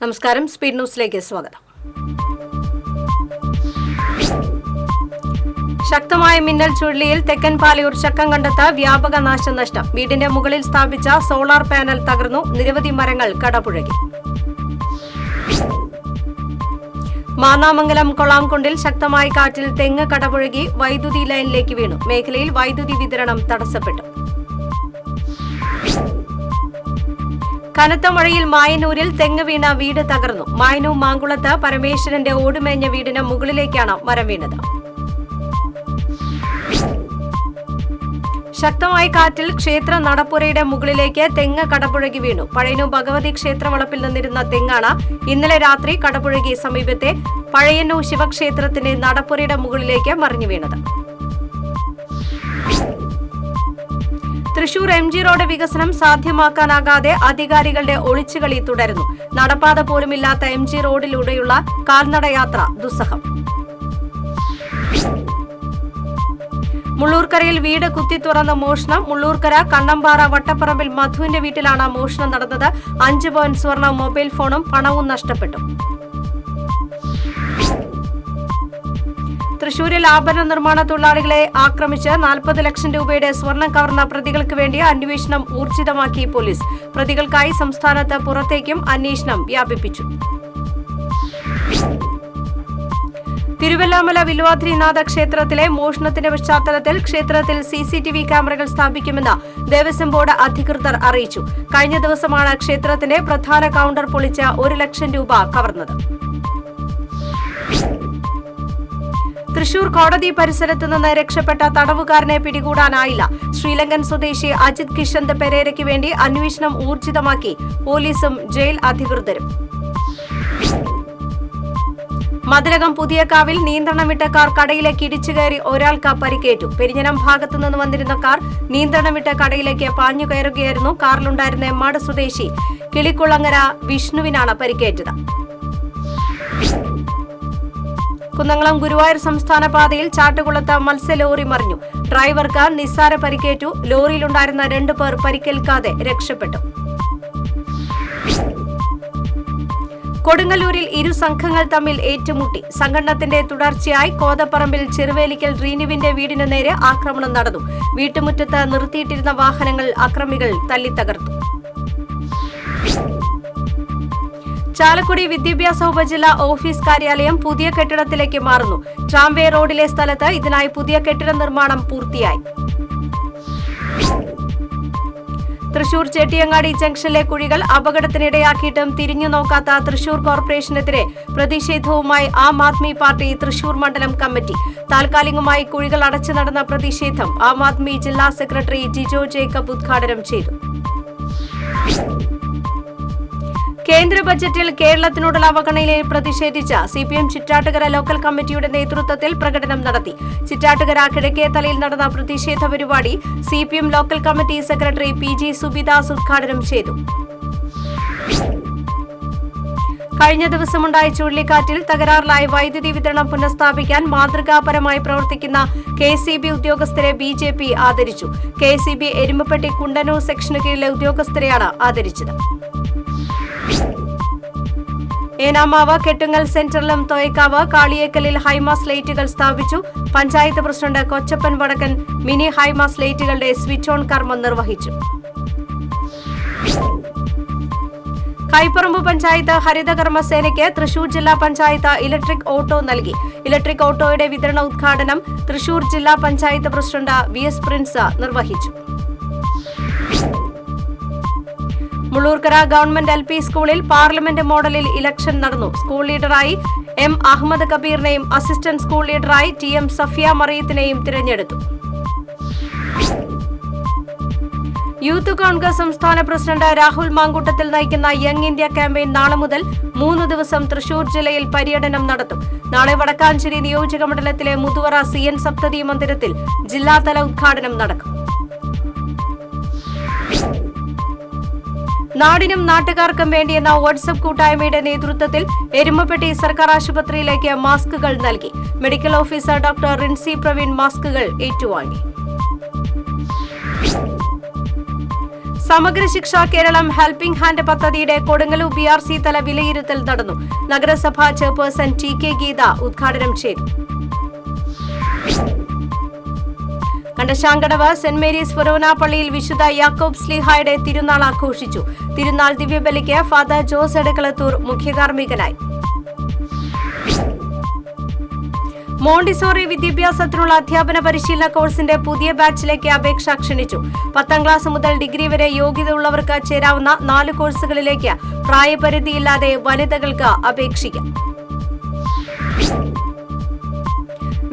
നമസ്കാരം, സ്പീഡ് ന്യൂസിലേക്ക് സ്വാഗതം. ശക്തമായ മിന്നൽ ചുഴലിയിൽ തെക്കൻ പാലയൂർ ചക്കംകണ്ടത്ത് വ്യാപക നാശനഷ്ടം. വീടിന്റെ മുകളിൽ സ്ഥാപിച്ച സോളാർ പാനൽ തകർന്നു. നിരവധി മരങ്ങൾ കടപുഴകി. മാന്നാമംഗലം കൊളാംകുണ്ടിൽ ശക്തമായ കാറ്റിൽ തെങ്ങ് കടപുഴകി വൈദ്യുതി ലൈനിലേക്ക് വീണു. മേഖലയിൽ വൈദ്യുതി വിതരണം തടസ്സപ്പെട്ടു. കനത്ത മഴയിൽ മായന്നൂരിൽ തെങ്ങ് വീണ വീട് തകർന്നു. മായന്നൂർ മാങ്കുളത്ത് പരമേശ്വരന്റെ ഓടുമേഞ്ഞ വീടിന് മുകളിലേക്കാണ് മരം വീണത്. ശക്തമായ കാറ്റിൽ ക്ഷേത്ര നടപ്പുരയുടെ മുകളിലേക്ക് തെങ്ങ് കടപുഴകി വീണു. പഴയന്നൂർ ഭഗവതി ക്ഷേത്രവളപ്പിൽ നിന്നിരുന്ന തെങ്ങാണ് ഇന്നലെ രാത്രി കടപുഴകി സമീപത്തെ പഴയന്നൂർ ശിവക്ഷേത്രത്തിന്റെ നടപ്പുരയുടെ മുകളിലേക്ക് മറിഞ്ഞു വീണത്. തൃശൂർ MG റോഡ് വികസനം സാധ്യമാക്കാനാകാതെ അധികാരികളുടെ ഒളിച്ചുകളി തുടരുന്നു. നടപ്പാത പോലുമില്ലാത്ത MG റോഡിലൂടെയുള്ള കാൽനടയാത്ര ദുസ്സഹം. മുള്ളൂർക്കരയിൽ വീട് കുത്തി തുറന്ന മോഷണം. മുള്ളൂർക്കര കണ്ണമ്പാറ വട്ടപ്പറമ്പിൽ മധുവിന്റെ വീട്ടിലാണ് മോഷണം നടന്നത്. 5 പവൻ സ്വർണ്ണ, മൊബൈൽ ഫോണും പണവും നഷ്ടപ്പെട്ടു. തൃശൂരിൽ ആഭരണ നിർമ്മാണ തൊഴിലാളികളെ ആക്രമിച്ച് 40 ലക്ഷം രൂപയുടെ സ്വർണം കവർന്ന പ്രതികൾക്ക് വേണ്ടി അന്വേഷണം ഊർജിതമാക്കി പോലീസ്. പ്രതികൾക്കായി സംസ്ഥാനത്ത് പുറത്തേക്കും അന്വേഷണം വ്യാപിപ്പിച്ചു. തിരുവല്ലാമല വില്വാദ്രിനാഥ ക്ഷേത്രത്തിലെ മോഷണത്തിന്റെ പശ്ചാത്തലത്തിൽ ക്ഷേത്രത്തിൽ CCTV ക്യാമറകൾ സ്ഥാപിക്കുമെന്ന് ദേവസ്വം ബോർഡ് അധികൃതർ അറിയിച്ചു. കഴിഞ്ഞ ദിവസമാണ് ക്ഷേത്രത്തിന്റെ പ്രധാന കൌണ്ടർ പൊളിച്ച് 1 ലക്ഷം രൂപ കവർന്നത്. തൃശൂർ കോടതി പരിസരത്ത് നിന്ന് രക്ഷപ്പെട്ട തടവുകാരനെ പിടികൂടാനായില്ല. ശ്രീലങ്കൻ സ്വദേശി അജിത് കിഷന്ത് പെരേരയ്ക്ക് വേണ്ടി അന്വേഷണം ഊർജിതമാക്കി പോലീസും ജയിൽ അധികൃതരും. മതിലകം പുതിയകാവിൽ നിയന്ത്രണം വിട്ട കാർ കടയിലേക്ക് ഇടിച്ചുകയറി ഒരാൾക്ക് പരിക്കേറ്റു. പെരിഞ്ഞനം ഭാഗത്തു നിന്ന് വന്നിരുന്ന കാർ നിയന്ത്രണം വിട്ട കടയിലേക്ക് പാഞ്ഞു കയറുകയായിരുന്നു. കാറിലുണ്ടായിരുന്ന എമ്മാട് സ്വദേശി കിളിക്കുളങ്ങര വിഷ്ണുവിനാണ് പരിക്കേറ്റത്. കുന്നംകുളം ഗുരുവായൂർ സംസ്ഥാന പാതയിൽ ചാട്ടുകുളത്ത് മത്സ്യലോറി മറിഞ്ഞു. ഡ്രൈവർക്ക് നിസ്സാര പരിക്കേറ്റു. ലോറിയിലുണ്ടായിരുന്ന 2 പേർ പരിക്കേൽക്കാതെ രക്ഷപ്പെട്ടു. കൊടുങ്ങല്ലൂരിൽ ഇരു സംഘങ്ങൾ തമ്മിൽ ഏറ്റുമുട്ടി. സംഘടനത്തിന്റെ തുടർച്ചയായി കോതപ്പറമ്പിൽ ചെറുവേലിക്കൽ റീനുവിന്റെ വീടിന് നേരെ ആക്രമണം നടന്നു. വീട്ടുമുറ്റത്ത് നിർത്തിയിട്ടിരുന്ന വാഹനങ്ങൾ അക്രമികൾ തല്ലിത്തകർത്തു. ചാലക്കുടി വിദ്യാഭ്യാസ ഉപജില്ലാ ഓഫീസ് കാര്യാലയം പുതിയ കെട്ടിടത്തിലേക്ക് മാറുന്നു. ട്രാംവേ റോഡിലെ സ്ഥലത്ത് ഇതിനായി പുതിയ കെട്ടിട നിർമ്മാണം പൂർത്തിയായി. തൃശൂർ ചേട്ടിയങ്ങാടി ജംഗ്ഷനിലെ കുഴികൾ അപകടത്തിനിടയാക്കിയിട്ടും തിരിഞ്ഞു നോക്കാത്ത തൃശൂർ കോർപ്പറേഷനെതിരെ പ്രതിഷേധവുമായി ആം ആദ്മി പാർട്ടി തൃശൂർ മണ്ഡലം കമ്മിറ്റി. താൽക്കാലികമായി കുഴികൾ അടച്ചു നടന്ന പ്രതിഷേധം ആം ആദ്മി ജില്ലാ സെക്രട്ടറി ജിജോ ജേക്കബ് ഉദ്ഘാടനം ചെയ്തു. കേന്ദ്ര ബജറ്റിൽ കേരളത്തിനോടുള്ള അവഗണനയിൽ പ്രതിഷേധിച്ച് CPM ചിറ്റാട്ടുകര ലോക്കൽ കമ്മിറ്റിയുടെ നേതൃത്വത്തിൽ പ്രകടനം നടത്തി. ചിറ്റാട്ടുകര കിഴക്കേത്തലയിൽ നടന്ന പ്രതിഷേധ പരിപാടി CPM local committee secretary PG Subidas ഉദ്ഘാടനം ചെയ്തു. കഴിഞ്ഞ ദിവസമുണ്ടായ ചുഴലിക്കാറ്റിൽ തകരാറിലായ വൈദ്യുതി വിതരണം പുനഃസ്ഥാപിക്കാൻ മാതൃകാപരമായി പ്രവർത്തിക്കുന്ന KCB ഉദ്യോഗസ്ഥരെ BJP ആദരിച്ചു. KCB എരുമപ്പെട്ടി കുണ്ടന്നൂർ സെക്ഷന് കീഴിലെ ഉദ്യോഗസ്ഥരെയാണ് ആദരിച്ചത്. ഏനാമാവ്, കെട്ടുങ്ങൽ സെന്ററിലും തോയക്കാവ്, കാളിയേക്കലിൽ ഹൈമാസ് ലൈറ്റുകൾ സ്ഥാപിച്ചു. Panchayat president Kochappan Vadakkan mini high mast ലൈറ്റുകളുടെ സ്വിച്ച് ഓൺ കർമ്മം നിർവഹിച്ചു. കൈപ്പറമ്പ് പഞ്ചായത്ത് ഹരിതകർമ്മസേനയ്ക്ക് തൃശൂർ ജില്ലാ പഞ്ചായത്ത് ഇലക്ട്രിക് ഓട്ടോ നൽകി. ഇലക്ട്രിക് ഓട്ടോയുടെ വിതരണ ഉദ്ഘാടനം തൃശൂർ ജില്ലാ പഞ്ചായത്ത് പ്രസിഡന്റ് VS പ്രിൻസ് നിർവഹിച്ചു. മുള്ളൂർക്കര ഗവൺമെന്റ് LP സ്കൂളിൽ പാർലമെന്റ് മോഡലിൽ ഇലക്ഷൻ നടന്നു. സ്കൂൾ ലീഡറായി M അഹമ്മദ് കബീറിനെയും അസിസ്റ്റന്റ് സ്കൂൾ ലീഡറായി TM സഫിയ മറിയത്തിനെയും തിരഞ്ഞെടുത്തു. യൂത്ത് കോൺഗ്രസ് സംസ്ഥാന പ്രസിഡന്റ് രാഹുൽ മാങ്കൂട്ടത്തിൽ നയിക്കുന്ന യങ് ഇന്ത്യ ക്യാമ്പയിൻ നാളെ മുതൽ 3 ദിവസം തൃശൂർ ജില്ലയിൽ പര്യടനം നടത്തും. നാളെ വടക്കാഞ്ചേരി നിയോജക മണ്ഡലത്തിലെ മുതുവറ CN സപ്തതി മന്ദിരത്തിൽ ജില്ലാതല ഉദ്ഘാടനം നടക്കും. നാടിനും നാട്ടുകാർക്കും വേണ്ടിയെന്ന വാട്സ്ആപ്പ് കൂട്ടായ്മയുടെ നേതൃത്വത്തിൽ എരുമപ്പെട്ടി സർക്കാർ ആശുപത്രിയിലേക്ക് മാസ്കുകൾ നൽകി. Medical officer doctor Rincy Praveen മാസ്കുകൾ ഏറ്റുവാങ്ങി. സമഗ്ര ശിക്ഷ കേരളം ഹെൽപ്പിംഗ് ഹാൻഡ് പദ്ധതിയുടെ കൊടുങ്ങല്ലൂർ BRC തല വിലയിരുത്തൽ നടന്നു. നഗരസഭാ ചെയർപേഴ്സൺ TK ഗീത ഉദ്ഘാടനം ചെയ്തു. കണ്ടശാങ്കടവ് സെന്റ് മേരീസ് ഫൊറോന പള്ളിയിൽ വിശുദ്ധ യാക്കോബ് സ്ലീഹായുടെ തിരുനാൾ ആഘോഷിച്ചു. തിരുനാൾ ദിവ്യബലിക്ക് ഫാദർ ജോസ് എടക്കളത്തൂർ മുഖ്യകാർമ്മികനായി. മോണ്ടിസോറി വിദ്യാഭ്യാസത്തിനുള്ള അധ്യാപന പരിശീലന കോഴ്സിന്റെ പുതിയ ബാച്ചിലേക്ക് അപേക്ഷ ക്ഷണിച്ചു. 10ാം ക്ലാസ് മുതൽ ഡിഗ്രി വരെ യോഗ്യതയുള്ളവർക്ക് ചേരാവുന്ന 4 കോഴ്സുകളിലേക്ക് പ്രായപരിധിയില്ലാതെ വനിതകൾക്ക് അപേക്ഷിക്കാം.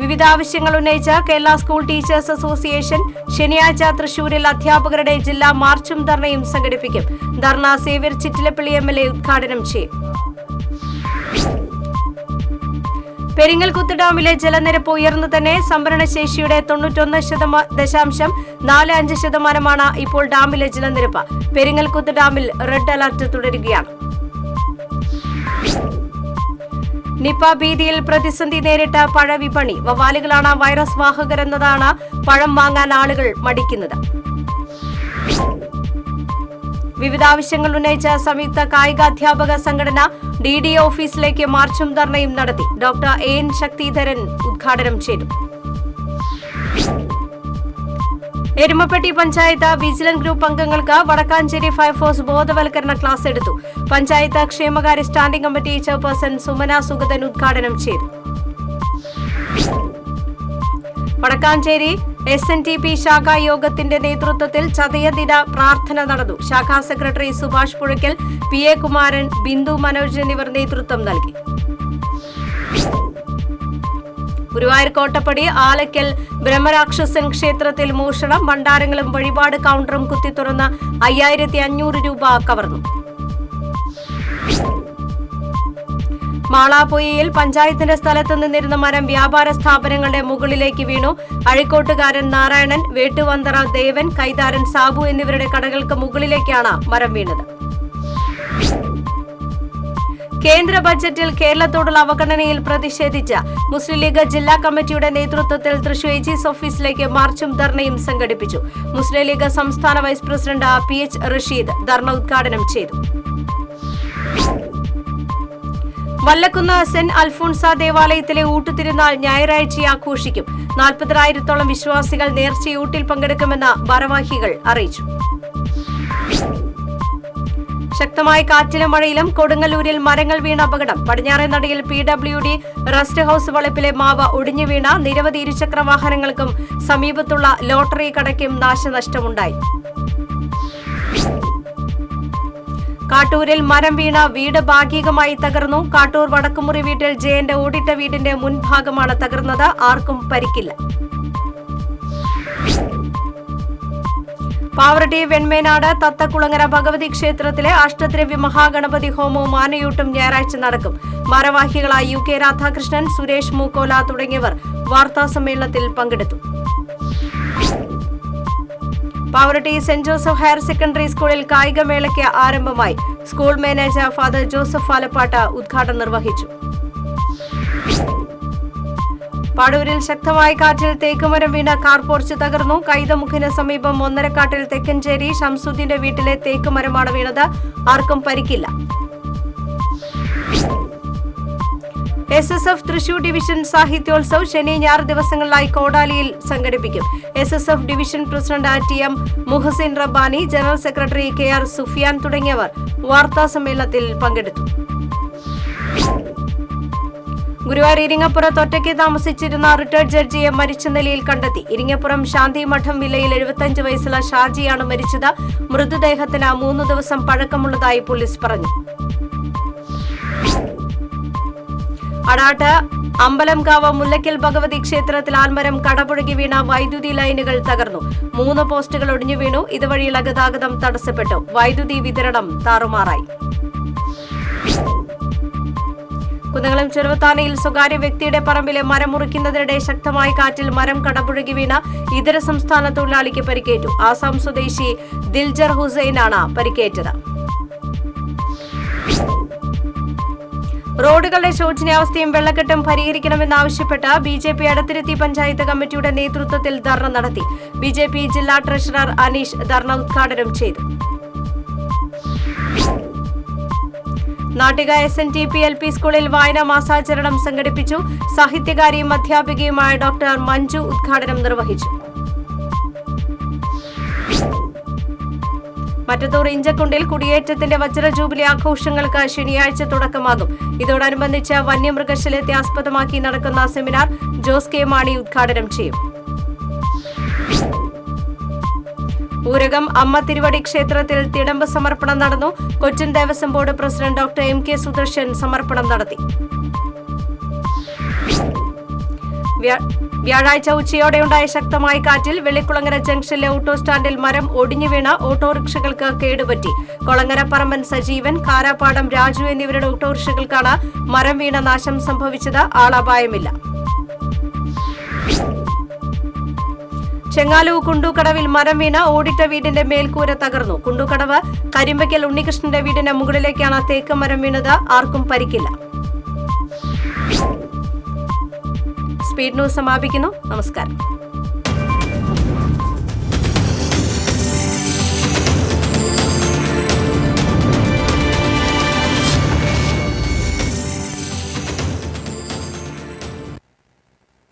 വിവിധ ആവശ്യങ്ങൾ ഉന്നയിച്ച് കേരള സ്കൂൾ ടീച്ചേഴ്സ് അസോസിയേഷൻ ശനിയാഴ്ച തൃശൂരിൽ അധ്യാപകരുടെ ജില്ലാ മാർച്ചും ധർണയും സംഘടിപ്പിക്കും. ധർണ സേവ്യർ ചിറ്റിലപ്പള്ളി MLA ഉദ്ഘാടനം ചെയ്യും. പെരിങ്ങൽകുത്ത് ഡാമിലെ ജലനിരപ്പ് ഉയർന്നു തന്നെ സംഭരണശേഷിയുടെ 91.45% ഇപ്പോൾ ഡാമിലെ ജലനിരപ്പ്. പെരിങ്ങൽകുത്ത് ഡാമിൽ റെഡ് അലർട്ട് തുടരുകയാണ്. നിപ ഭീതിയിൽ പ്രതിസന്ധി നേരിട്ട പഴവിപണി. വവ്വാലുകളാണ് വൈറസ് വാഹകരെന്നതാണ് പഴം വാങ്ങാൻ ആളുകൾ മടിക്കുന്നത്. വിവിധ ആവശ്യങ്ങൾ ഉന്നയിച്ച സംയുക്ത കായികാധ്യാപക സംഘടന DDO ഓഫീസിലേക്ക് മാർച്ചും ധർണയും നടത്തി. ഡോക്ടർ AN ശക്തിധരൻ ഉദ്ഘാടനം ചെയ്തു. എരുമപ്പെട്ടി പഞ്ചായത്ത് വിജിലൻസ് ഗ്രൂപ്പ് അംഗങ്ങൾക്ക് വടക്കാഞ്ചേരി ഫയർഫോഴ്സ് ബോധവൽക്കരണ ക്ലാസ് എടുത്തു. പഞ്ചായത്ത് ക്ഷേമകാര്യ standing committee chairperson Sumana Sugathan ഉദ്ഘാടനം ചെയ്തു. വടക്കാഞ്ചേരി SNTP ശാഖാ യോഗത്തിന്റെ നേതൃത്വത്തിൽ ചതയദിന പ്രാർത്ഥന നടന്നു. ശാഖാ സെക്രട്ടറി സുഭാഷ് പുഴയ്ക്കൽ, PA കുമാരൻ, ബിന്ദു മനോജ് എന്നിവർ നേതൃത്വം നൽകി. ഗുരുവായൂർ കോട്ടപ്പടി ആലക്കൽ ബ്രഹ്മരാക്ഷസൻ ക്ഷേത്രത്തിൽ മോഷണം. ഭണ്ഡാരങ്ങളും വഴിപാട് കൌണ്ടറും കുത്തിത്തുറന്ന് 5500 രൂപ കവർന്നു. മാളാപ്പൊയ്യയിൽ പഞ്ചായത്തിന്റെ സ്ഥലത്ത് നിന്നിരുന്ന മരം വ്യാപാര സ്ഥാപനങ്ങളുടെ മുകളിലേക്ക് വീണു. അഴിക്കോട്ടുകാരൻ നാരായണൻ, വേട്ടുവന്തറ ദേവൻ, കൈതാരൻ സാബു എന്നിവരുടെ കടകൾക്ക് മുകളിലേക്കാണ് മരം വീണത്. കേന്ദ്ര ബജറ്റിൽ കേരളത്തോടുള്ള അവഗണനയിൽ പ്രതിഷേധിച്ച് മുസ്ലിം ലീഗ് ജില്ലാ കമ്മിറ്റിയുടെ നേതൃത്വത്തിൽ തൃശൂർ AG's ഓഫീസിലേക്ക് മാർച്ചും ധർണയും സംഘടിപ്പിച്ചു. മുസ്ലിം ലീഗ് സംസ്ഥാന വൈസ് പ്രസിഡന്റ് PH റഷീദ് ധർണ ഉദ്ഘാടനം ചെയ്തു. വല്ലക്കുന്ന് സെന്റ് അൽഫോൺസ ദേവാലയത്തിലെ ഊട്ടുതിരുനാൾ ഞായറാഴ്ച ആഘോഷിക്കും. 40,000-ഓളം വിശ്വാസികൾ നേർച്ചയൂട്ടിൽ പങ്കെടുക്കുമെന്ന് ഭാരവാഹികൾ അറിയിച്ചു. ശക്തമായ കാറ്റിലും മഴയിലും കൊടുങ്ങല്ലൂരിൽ മരങ്ങൾ വീണ അപകടം. പടിഞ്ഞാറേ നടയിൽ PWD റെസ്റ്റ് ഹൌസ് വളപ്പിലെ മാവ് ഒടിഞ്ഞു വീണ നിരവധി ഇരുചക്ര വാഹനങ്ങൾക്കും സമീപത്തുള്ള ലോട്ടറി കടയ്ക്കും നാശനഷ്ടമുണ്ടായി. കാട്ടൂരിൽ മരം വീണ വീട് ഭാഗികമായി തകർന്നു. കാട്ടൂർ വടക്കുമുറി വീട്ടിൽ ജയന്റെ ഓടിട്ട വീടിന്റെ മുൻഭാഗമാണ് തകർന്നത്. ആർക്കും പരിക്കില്ല. പാവറട്ടി വെൺമേനാട് തത്തക്കുളങ്ങര ഭഗവതി ക്ഷേത്രത്തിലെ അഷ്ടദ്രവ്യ മഹാഗണപതി ഹോമവും ആനയൂട്ടും ഞായറാഴ്ച നടക്കും. ഭാരവാഹികളായ UK രാധാകൃഷ്ണൻ, സുരേഷ് മൂക്കോല തുടങ്ങിയവർ വാർത്താസമ്മേളനത്തിൽ പങ്കെടുത്തു. Pavaratty saint Joseph higher secondary സ്കൂളിൽ കായികമേളയ്ക്ക് ആരംഭമായി. School manager father Joseph Alappatt ഉദ്ഘാടനം നിർവഹിച്ചു. പാടൂരിൽ ശക്തമായ കാറ്റിൽ തേക്കുമരം വീണ കാർ പോർച്ച് തകർന്നു. കൈതമുഖിന് സമീപം ഒന്നരക്കാട്ടിൽ തെക്കഞ്ചേരി ഷംസുദ്ദീന്റെ വീട്ടിലെ തേക്കുമരമാണ് വീണത്. ആർക്കും പരിക്കില്ല. SSF തൃശൂർ ഡിവിഷൻ സാഹിത്യോത്സവ് ശനി ഞായർ ദിവസങ്ങളിലായി കോടാലിയിൽ സംഘടിപ്പിക്കും. SSF division president TM Muhasin Rabbani, general secretary KR Sufiyan തുടങ്ങിയവർ വാർത്താസമ്മേളനത്തിൽ പങ്കെടുത്തു. ഗുരുവായൂർ ഇരിങ്ങപ്പുറത്ത് ഒറ്റയ്ക്ക് താമസിച്ചിരുന്ന റിട്ടയർഡ് ജഡ്ജിയെ മരിച്ച നിലയിൽ കണ്ടെത്തി. ഇരിങ്ങപ്പുറം ശാന്തിമഠം വില്ലയിൽ 75 വയസ്സുള്ള ഷാജിയാണ് മരിച്ചത്. മൃതദേഹത്തിന് 3 ദിവസം പഴക്കമുള്ളതായി പോലീസ് പറഞ്ഞു. അടാട്ട് അമ്പലംകാവ് മുല്ലക്കൽ ഭഗവതി ക്ഷേത്രത്തിൽ ആൽമരം കടപുഴകി വീണ വൈദ്യുതി ലൈനുകൾ തകർന്നു. 3 പോസ്റ്റുകൾ ഒടിഞ്ഞു വീണു. ഇതുവഴിയുള്ള ഗതാഗതം തടസ്സപ്പെട്ടു. വൈദ്യുതി വിതരണം താറുമാറായി. കുന്നംകുളം ചെറുവത്താനയിൽ സ്വകാര്യ വ്യക്തിയുടെ പറമ്പിലെ മരം മുറിക്കുന്നതിനിടെ ശക്തമായ കാറ്റിൽ മരം കടപുഴകി വീണ ഇതര സംസ്ഥാന തൊഴിലാളിക്ക് പരിക്കേറ്റു. ആസാം സ്വദേശി ദിൽജർ ഹുസൈനാണ് പരിക്കേറ്റത്. റോഡുകളുടെ ശോചനീയാവസ്ഥയും വെള്ളക്കെട്ടും പരിഹരിക്കണമെന്നാവശ്യപ്പെട്ട് BJP എടത്തിരുത്തി പഞ്ചായത്ത് കമ്മിറ്റിയുടെ നേതൃത്വത്തിൽ ധർണ നടത്തി. BJP ജില്ലാ ട്രഷറർ അനീഷ് ധർണ ഉദ്ഘാടനം ചെയ്തു. നാട്ടിക SNTP LP സ്കൂളിൽ വായനാ മാസാചരണം സംഘടിപ്പിച്ചു. സാഹിത്യകാരിയും അധ്യാപികയുമായ ഡോക്ടർ മഞ്ജു ഉദ്ഘാടനം നിർവഹിച്ചു. മറ്റത്തൂർ ഇഞ്ചക്കുണ്ടിൽ കുടിയേറ്റത്തിന്റെ വജ്ര ജൂബിലി ആഘോഷങ്ങൾക്ക് ശനിയാഴ്ച തുടക്കമാകും. ഇതോടനുബന്ധിച്ച് വന്യമൃഗശല്യത്തെ ആസ്പദമാക്കി നടക്കുന്ന സെമിനാർ ജോസ് കെ മാണി ഉദ്ഘാടനം ചെയ്യും. ഊരകം അമ്മ തിരുവടി ക്ഷേത്രത്തിൽ തിടമ്പ് സമർപ്പണം നടന്നു. Cochin Devaswom board president doctor MK Sudarshan സമർപ്പണം നടത്തി. വ്യാഴാഴ്ച ഉച്ചയോടെയുണ്ടായ ശക്തമായ കാറ്റിൽ വെള്ളിക്കുളങ്ങര ജംഗ്ഷനിലെ ഓട്ടോ സ്റ്റാൻഡിൽ മരം ഒടിഞ്ഞു വീണ് ഓട്ടോറിക്ഷകൾക്ക് കേടുപറ്റി. കൊളങ്ങര പറമ്പൻ സജീവൻ, കാരാപ്പാടം രാജു എന്നിവരുടെ ഓട്ടോറിക്ഷകൾക്കാണ് മരം വീണ നാശം സംഭവിച്ചത്. ആളപായമില്ല. ചെങ്ങാലൂർ കുണ്ടൂക്കടവിൽ മരം വീണ് ഓടിട്ട വീടിന്റെ മേൽക്കൂര തകർന്നു. കുണ്ടൂക്കടവ് കരിമ്പയ്ക്കൽ ഉണ്ണികൃഷ്ണന്റെ വീടിന് മുകളിലേക്കാണ് തേക്ക് മരം വീണത്. ആർക്കും പരിക്കില്ല. സ്പീഡ് ന്യൂസ് സമാപിക്കുന്നു. നമസ്കാരം.